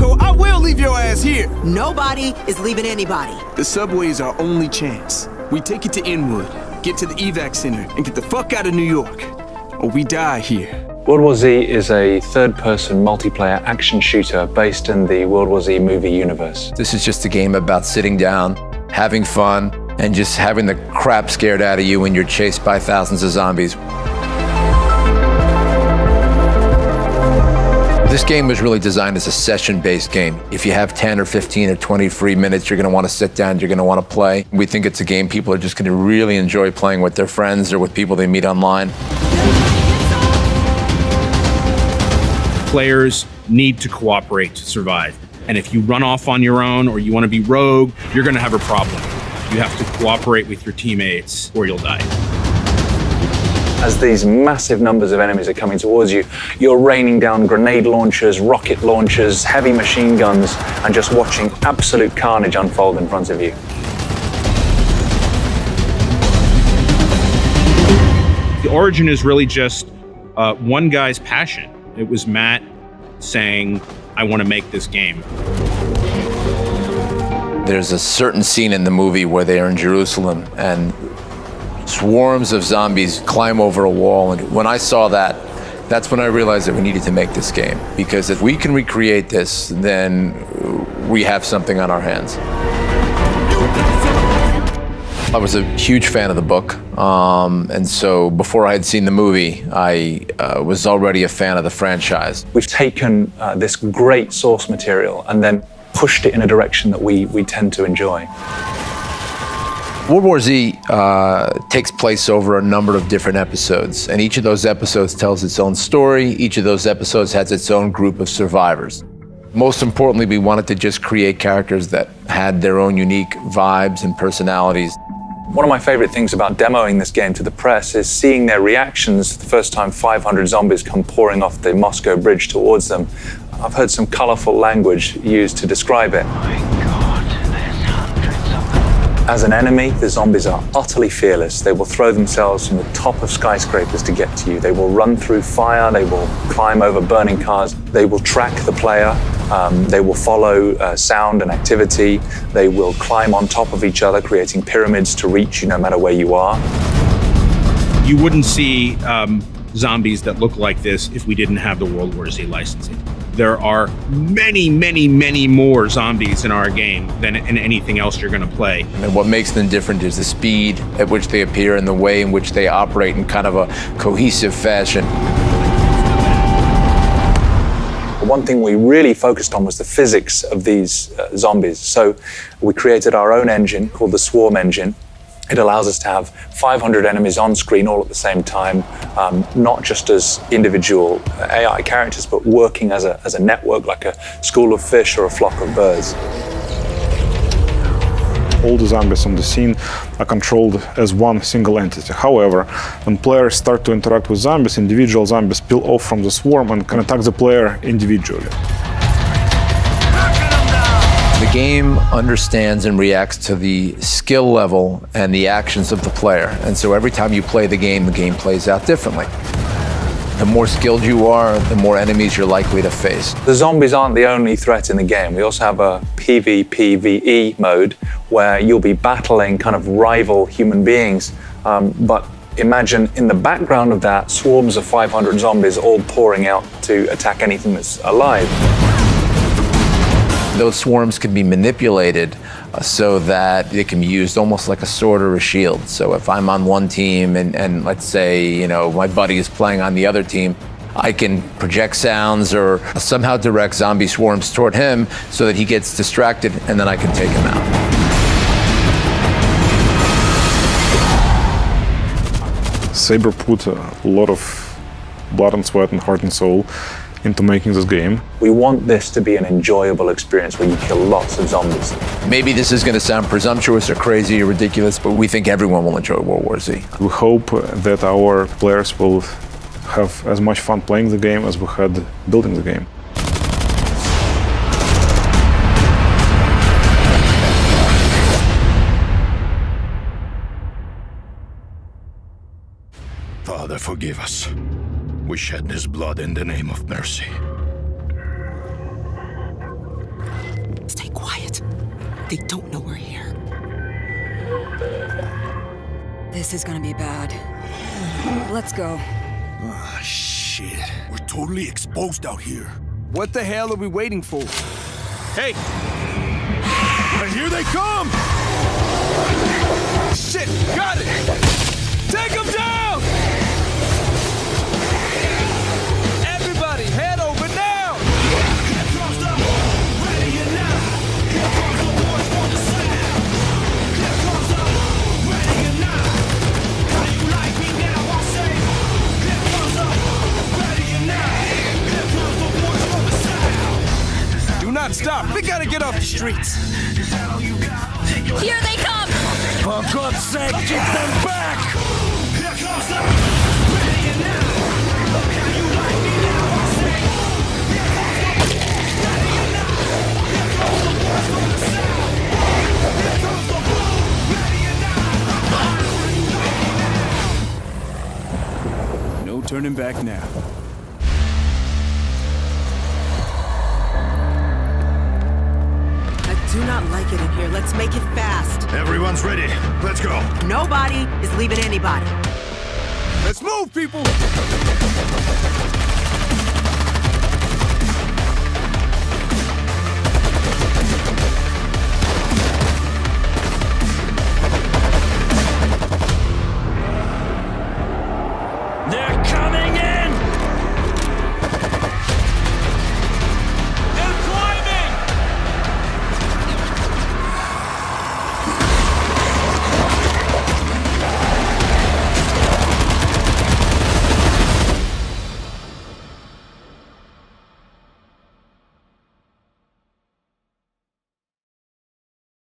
Coco, I will leave your ass here. Nobody is leaving anybody. The subway is our only chance. We take it to Inwood, get to the evac center, and get the fuck out of New York. Or we die here. World War Z is a third-person multiplayer action shooter based in the World War Z movie universe. This is just a game about sitting down, having fun, and just having the crap scared out of you when you're chased by thousands of zombies. This game was really designed as a session-based game. If you have 10 or 15 or 20 free minutes, you're gonna wanna sit down, you're gonna wanna play. We think it's a game people are just gonna really enjoy playing with their friends or with people they meet online. Players need to cooperate to survive. And if you run off on your own or you want to be rogue, you're going to have a problem. You have to cooperate with your teammates or you'll die. As these massive numbers of enemies are coming towards you, you're raining down grenade launchers, rocket launchers, heavy machine guns, and just watching absolute carnage unfold in front of you. The origin is really just one guy's passion. It was Matt saying, I want to make this game. There's a certain scene in the movie where they are in Jerusalem and swarms of zombies climb over a wall. And when I saw that, that's when I realized that we needed to make this game. Because if we can recreate this, then we have something on our hands. I was a huge fan of the book, and so before I had seen the movie, I was already a fan of the franchise. We've taken this great source material and then pushed it in a direction that we tend to enjoy. World War Z takes place over a number of different episodes, and each of those episodes tells its own story. Each of those episodes has its own group of survivors. Most importantly, we wanted to just create characters that had their own unique vibes and personalities. One of my favorite things about demoing this game to the press is seeing their reactions the first time 500 zombies come pouring off the Moscow Bridge towards them. I've heard some colorful language used to describe it. As an enemy, the zombies are utterly fearless. They will throw themselves from the top of skyscrapers to get to you. They will run through fire. They will climb over burning cars. They will track the player. They will follow sound and activity. They will climb on top of each other, creating pyramids to reach you no matter where you are. You wouldn't see zombies that look like this if we didn't have the World War Z licensing. There are many, many, many more zombies in our game than in anything else you're going to play. And what makes them different is the speed at which they appear and the way in which they operate in kind of a cohesive fashion. One thing we really focused on was the physics of these zombies. So we created our own engine called the Swarm engine. It allows us to have 500 enemies on screen all at the same time, not just as individual AI characters, but working as a network, like a school of fish or a flock of birds. All the zombies on the scene are controlled as one single entity. However, when players start to interact with zombies, individual zombies peel off from the swarm and can attack the player individually. The game understands and reacts to the skill level and the actions of the player. And so every time you play the game plays out differently. The more skilled you are, the more enemies you're likely to face. The zombies aren't the only threat in the game. We also have a PvPvE mode where you'll be battling kind of rival human beings. But imagine in the background of that, swarms of 500 zombies all pouring out to attack anything that's alive. Those swarms can be manipulated so that they can be used almost like a sword or a shield. So if I'm on one team and let's say, you know, my buddy is playing on the other team, I can project sounds or somehow direct zombie swarms toward him so that he gets distracted and then I can take him out. Saber put a lot of blood and sweat and heart and soul into making this game. We want this to be an enjoyable experience where you kill lots of zombies. Maybe this is going to sound presumptuous or crazy or ridiculous, but we think everyone will enjoy World War Z. We hope that our players will have as much fun playing the game as we had building the game. Father, forgive us. We shed this blood in the name of mercy. They don't know we're here. This is gonna be bad. Let's go. Ah, shit. We're totally exposed out here. What the hell are we waiting for? Hey, And here they come! Shit, got it! Take him down! Everybody, head over now! Do not stop. We gotta get off the streets. Here they come! For God's sake, get them back! No turning back now. I do not like it in here. Let's make it fast. Everyone's ready. Let's go. Nobody is leaving anybody. Let's move, people!